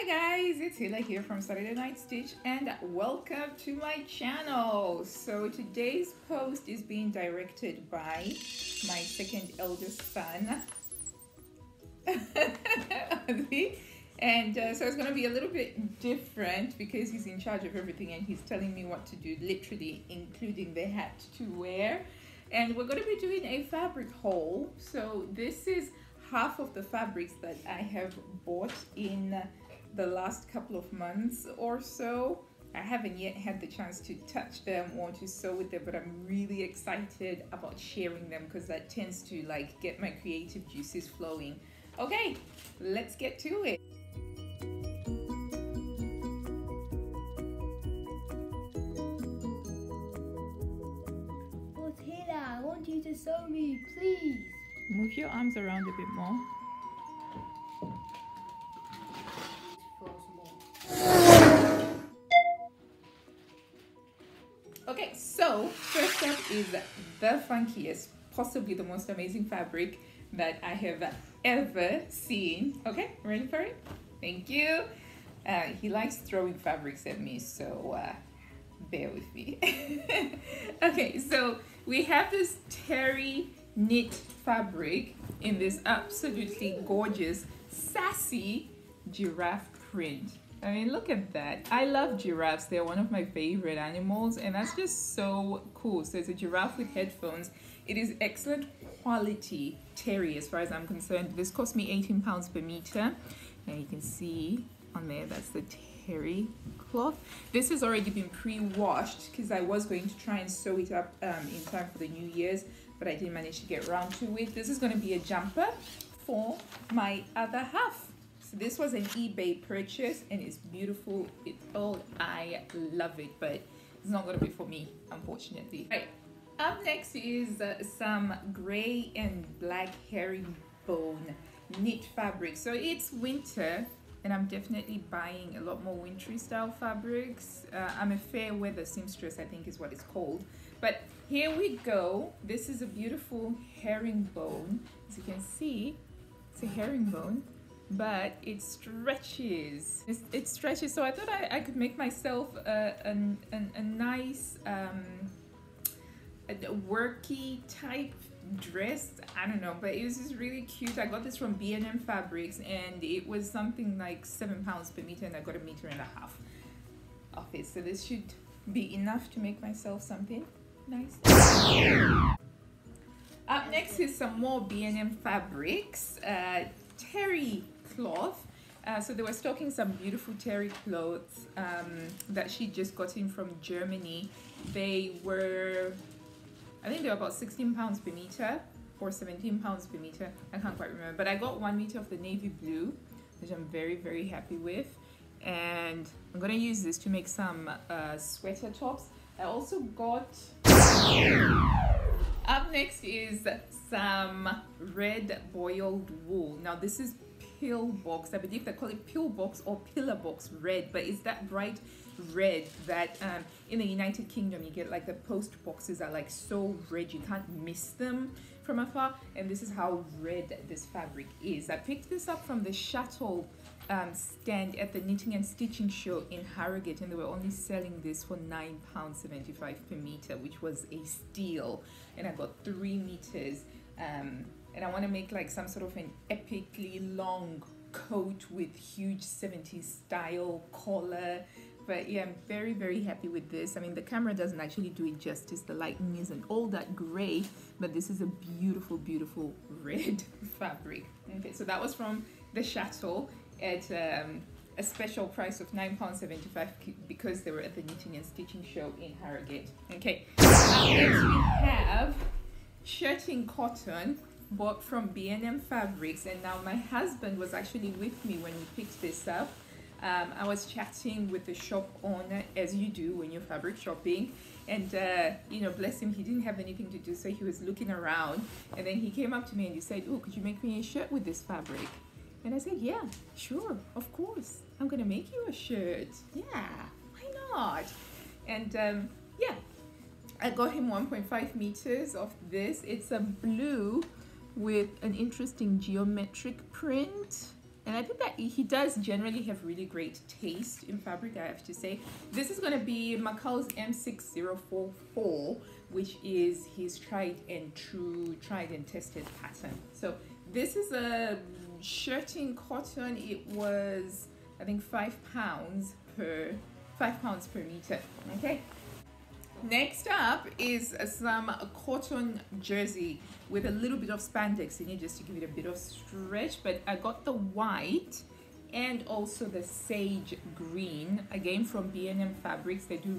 Hi guys, it's Hila here from Saturday Night Stitch and welcome to my channel. So today's post is being directed by my second eldest son. And so it's going to be a little bit different because he's in charge of everything and he's telling me what to do, literally including the hat to wear. And we're going to be doing a fabric haul. So this is half of the fabrics that I have bought in the last couple of months or so. I haven't yet had the chance to touch them or to sew with them, but I'm really excited about sharing them because that tends to like get my creative juices flowing. Okay, let's get to it. Oh, Hila, I want you to sew me, please. Move your arms around a bit more. Okay, so first up is the funkiest, possibly the most amazing fabric that I have ever seen. Okay, ready for it? Thank you. He likes throwing fabrics at me, so bear with me. Okay, so we have this terry knit fabric in this absolutely gorgeous, sassy giraffe print. I mean, look at that. I love giraffes. They're one of my favorite animals, and that's just so cool. So it's a giraffe with headphones. It is excellent quality terry as far as I'm concerned. This cost me £18 per meter. And you can see on there, that's the terry cloth. This has already been pre-washed because I was going to try and sew it up in time for the New Year's, but I didn't manage to get around to it. This is going to be a jumper for my other half. So this was an eBay purchase and it's beautiful. I love it, but it's not going to be for me, unfortunately. Right. Up next is some gray and black herringbone knit fabric. So it's winter and I'm definitely buying a lot more wintry style fabrics. I'm a fair weather seamstress, I think is what it's called. But here we go. This is a beautiful herringbone. As you can see, it's a herringbone, but it stretches. It stretches, so I thought I could make myself a nice a worky type dress. I don't know, but it was just really cute. I got this from B&M Fabrics and it was something like £7 per meter and I got 1.5 meters of it. So this should be enough to make myself something nice. Up next is some more B&M Fabrics, terry cloth. So they were stocking some beautiful terry clothes that she just got in from Germany. They were, I think they were about £16 per meter or £17 per meter. I can't quite remember, but I got 1 meter of the navy blue, which I'm very, very happy with. And I'm gonna use this to make some sweater tops. I also got, up next is some red boiled wool. Now this is Pillbox. I believe they call it Pillbox or Pillbox red, but it's that bright red that in the United Kingdom you get like the post boxes are like so red you can't miss them from afar, and this is how red this fabric is. I picked this up from the shuttle stand at the Knitting and Stitching show in Harrogate, and they were only selling this for £9.75 per meter, which was a steal, and I got 3 meters. And I want to make like some sort of an epically long coat with huge 70s style collar. But yeah, I'm very, very happy with this. I mean, the camera doesn't actually do it justice. The lighting isn't all that gray, but this is a beautiful, beautiful red fabric. Okay, so that was from the shuttle at a special price of £9.75 because they were at the Knitting and Stitching show in Harrogate. Okay, next we have shirting cotton bought from B&M Fabrics, and now my husband was actually with me when we picked this up. I was chatting with the shop owner, as you do when you're fabric shopping, and you know, bless him, he didn't have anything to do, so he was looking around, and then he came up to me and he said, "Oh, could you make me a shirt with this fabric?" And I said, "Yeah, sure, of course, I'm gonna make you a shirt. Yeah, why not?" And yeah, I got him 1.5 meters of this. It's a blue with an interesting geometric print. And I think that he does generally have really great taste in fabric, I have to say. This is going to be McCall's M6044, which is his tried and tested pattern. So this is a shirting cotton. It was, I think, 5 pounds per meter. Okay. Next up is some cotton jersey with a little bit of spandex in it, just to give it a bit of stretch. But I got the white and also the sage green, again from B&M Fabrics. They do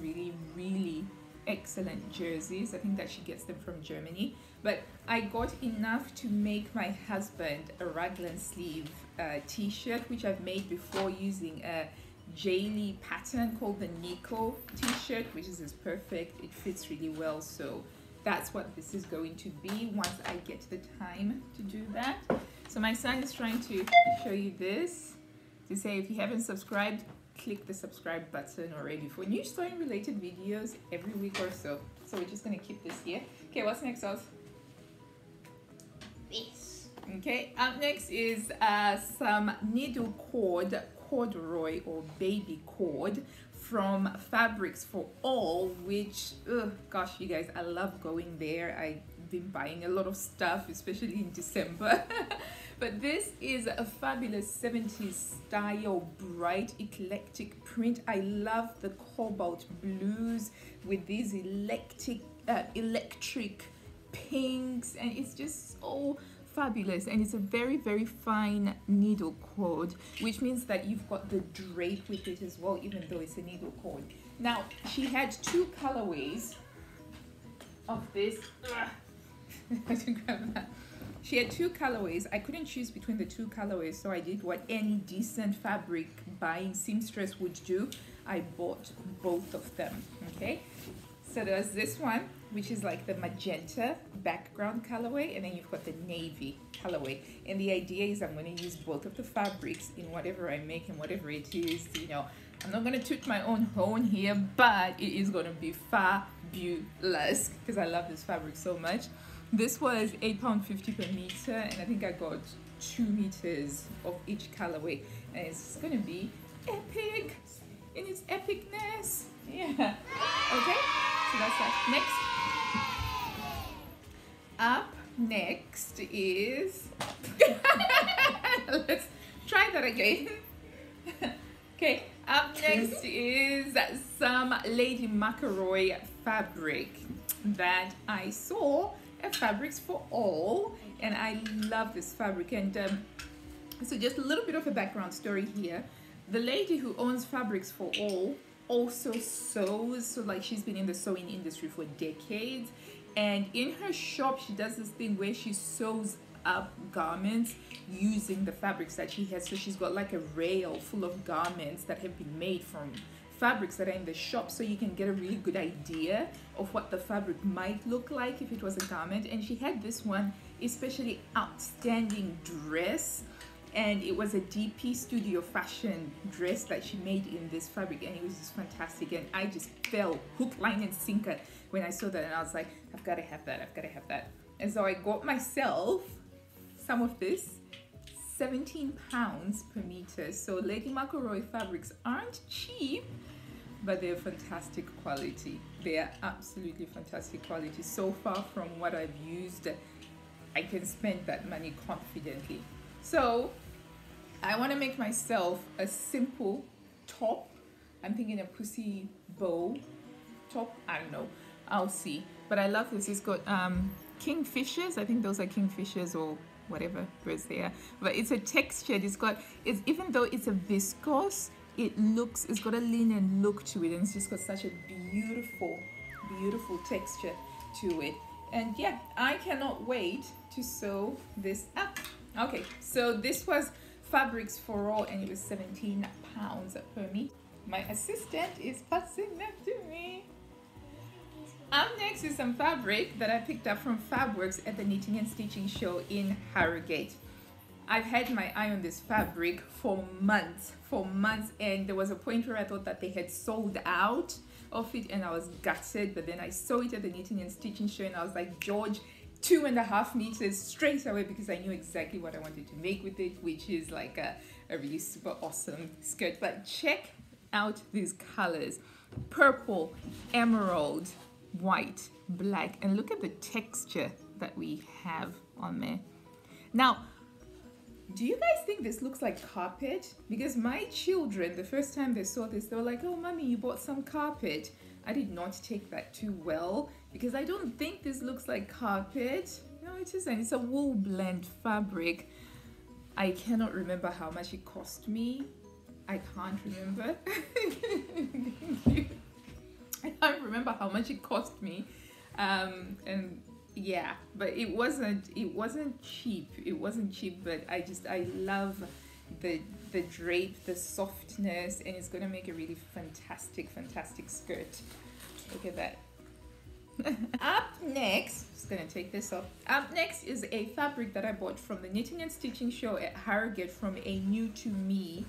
really excellent jerseys. I think that she gets them from Germany. But I got enough to make my husband a raglan sleeve t-shirt, which I've made before using a Jaylee pattern called the Nico t-shirt, which is perfect. It fits really well, so that's what this is going to be once I get the time to do that. So my son is trying to show you this, to say if you haven't subscribed, click the subscribe button already for new sewing related videos every week or so. So we're just going to keep this here. Okay, what's next, Oz? This. Okay, up next is some needle cord corduroy or baby cord from Fabrics for All, which gosh, you guys, I love going there. I've been buying a lot of stuff, especially in December. But this is a fabulous 70s style bright eclectic print. I love the cobalt blues with these electric pinks, and it's just so fabulous. And it's a very fine needle cord, which means that you've got the drape with it as well, even though it's a needle cord. Now she had 2 colorways of this. I didn't grab that. She had 2 colorways. I couldn't choose between the 2 colorways, so I did what any decent fabric buying seamstress would do. I bought both of them. Okay, so there's this one, which is like the magenta background colorway, and then you've got the navy colorway. And the idea is I'm going to use both of the fabrics in whatever I make and whatever it is. You know, I'm not going to toot my own horn here, but it is going to be fabulous because I love this fabric so much. This was £8.50 per meter, and I think I got 2 meters of each colorway, and it's going to be epic in its epicness. Yeah. Okay, so that's that. Next. Up next is let's try that again. Okay, up next is some Lady McElroy fabric that I saw at Fabrics for All, and I love this fabric. And so just a little bit of a background story here. The lady who owns Fabrics for All also sews, so like she's been in the sewing industry for decades, and in her shop she does this thing where she sews up garments using the fabrics that she has. So she's got like a rail full of garments that have been made from fabrics that are in the shop, so you can get a really good idea of what the fabric might look like if it was a garment. And she had this one especially outstanding dress, and it was a DP Studio Fashion dress that she made in this fabric, and it was just fantastic. And I just fell hook, line and sinker when I saw that, and I was like, I've got to have that, I've got to have that. And so I got myself some of this, 17 pounds per meter. So Lady McElroy fabrics aren't cheap, but they're fantastic quality. They are absolutely fantastic quality. So far from what I've used, I can spend that money confidently. So I want to make myself a simple top. I'm thinking a pussy bow top. I don't know, I'll see. But I love this. It's got kingfishers. I think those are kingfishers or whatever birds they are. But it's a textured. It's even though it's a viscose, it's got a linen look to it, and it's just got such a beautiful texture to it. And yeah, I cannot wait to sew this up. Okay, so this was Fabrics for All, and it was 17 pounds per meter. My assistant is passing that to me. Up next is some fabric that I picked up from Fabworks at the Knitting and Stitching Show in Harrogate. I've had my eye on this fabric for months, and there was a point where I thought that they had sold out of it, and I was gutted. But then I saw it at the Knitting and Stitching Show, and I was like, George, 2.5 meters straight away, because I knew exactly what I wanted to make with it, which is like a really super awesome skirt. But check out these colors: purple, emerald, white, black, and look at the texture that we have on there. Now, do you guys think this looks like carpet? Because my children, the first time they saw this, they were like, oh mommy, you bought some carpet. I did not take that too well because I don't think this looks like carpet. No, it isn't. It's a wool blend fabric. I cannot remember how much it cost me. I can't remember. I can't remember how much it cost me. And yeah, but it wasn't cheap. It wasn't cheap, but I love the drape, the softness, and it's gonna make a really fantastic skirt. Look at that. Up next, just gonna take this off. Up next is a fabric that I bought from the Knitting and Stitching Show at Harrogate from a new to me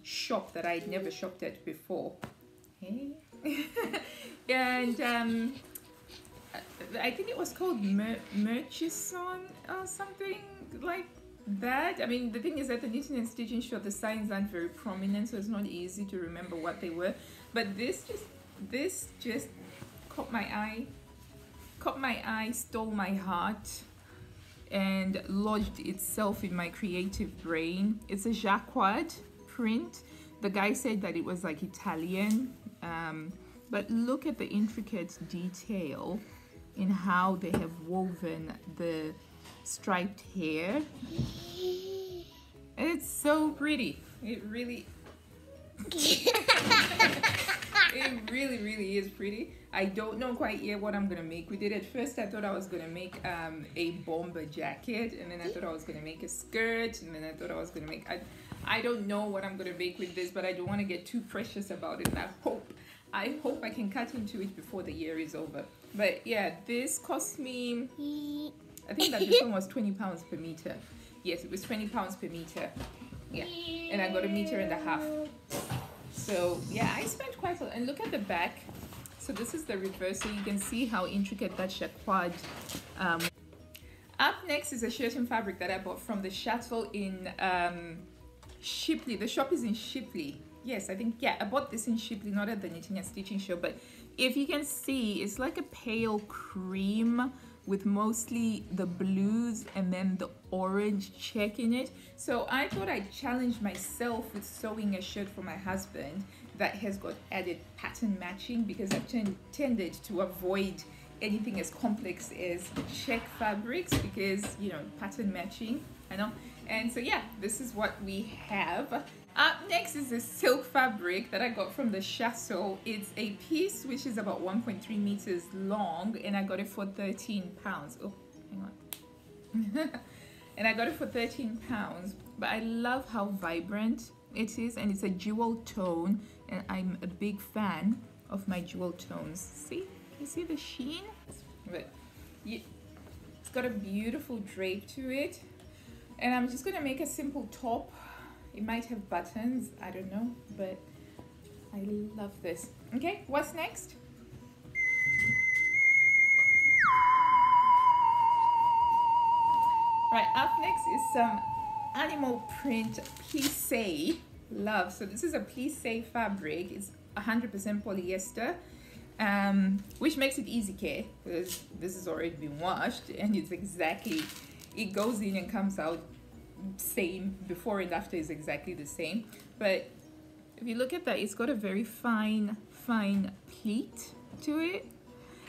shop that I'd never shopped at before. Hey. And I think it was called Murchison or something like that. I mean, the thing is that the Knitting and Stitching Show, the signs aren't very prominent, so it's not easy to remember what they were. But this just caught my eye, stole my heart, and lodged itself in my creative brain. It's a jacquard print. The guy said that it was like Italian, but look at the intricate detail in how they have woven the striped hair. It's so pretty. It really it really is pretty. I don't know quite yet what I'm gonna make with it. At first I thought I was gonna make a bomber jacket, and then I thought I was gonna make a skirt, and then I thought I was gonna make I don't know what I'm gonna make with this, but I don't want to get too precious about it, and I hope I can cut into it before the year is over. But yeah, this cost me, I think that this one was £20 per meter. Yes, it was £20 per meter. Yeah, and I got 1.5 meters. So yeah, I spent quite a lot. And look at the back. So this is the reverse, so you can see how intricate that jacquard. Up next is a shirt and fabric that I bought from the Shuttle in Shipley. The shop is in Shipley. Yes, I think, yeah, I bought this in Shipley, not at the Knitting and Stitching Show, but if you can see, it's like a pale cream with mostly the blues and then the orange check in it. So I thought I'd challenge myself with sewing a shirt for my husband that has got added pattern matching, because I've tended to avoid anything as complex as check fabrics because, you know, pattern matching, I know. And so yeah, this is what we have. Up next is a silk fabric that I got from the Chassol. It's a piece which is about 1.3 meters long, and I got it for £13. Oh, hang on. And I got it for £13, but I love how vibrant it is, and it's a jewel tone, and I'm a big fan of my jewel tones. See? You see the sheen? But it's got a beautiful drape to it, and I'm just gonna make a simple top. It might have buttons, I don't know, but I love this. Okay, what's next? Right, up next is some animal print plissé. Love. So this is a plissé fabric. It's 100% polyester, which makes it easy care because this has already been washed, and it's exactly, it goes in and comes out same. Before and after is exactly the same. But if you look at that, it's got a very fine pleat to it.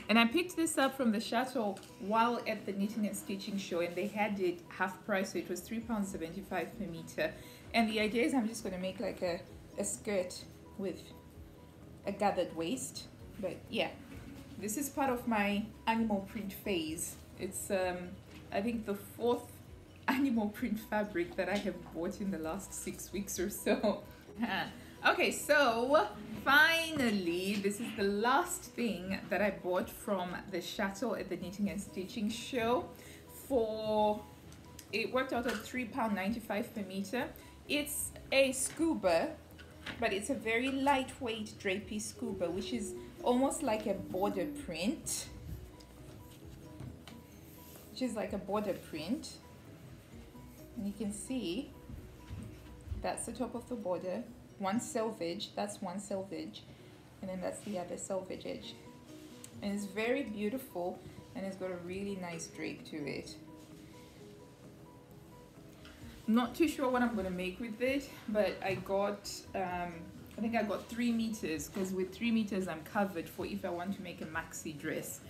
And I picked this up from the Chateau while at the Knitting and Stitching Show, and they had it half price, so it was £3.75 per meter. And the idea is I'm just going to make like a skirt with a gathered waist. But yeah, this is part of my animal print phase. It's I think the 4th animal print fabric that I have bought in the last 6 weeks or so. Okay, so finally, this is the last thing that I bought from the Chateau at the Knitting and Stitching Show. It worked out at £3.95 per meter. It's a scuba, but it's a very lightweight drapey scuba, which is almost like a border print. And you can see That's the top of the border. One selvage, that's one selvage, and then that's the other selvage edge. And it's very beautiful, and it's got a really nice drape to it. Not too sure what I'm going to make with it, but I got I think I got 3 meters, because with 3 meters I'm covered for if I want to make a maxi dress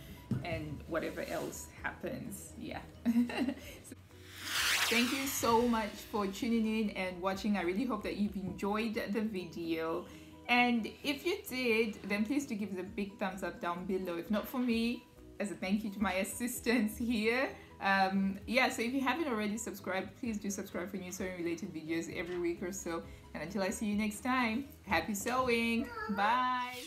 and whatever else happens. Yeah. So, thank you so much for tuning in and watching. I really hope that you've enjoyed the video, and if you did, then please do give us a big thumbs up down below. If not for me, as a thank you to my assistants here. Yeah, so if you haven't already subscribed, please do subscribe for new sewing related videos every week or so. And until I see you next time, happy sewing. Bye.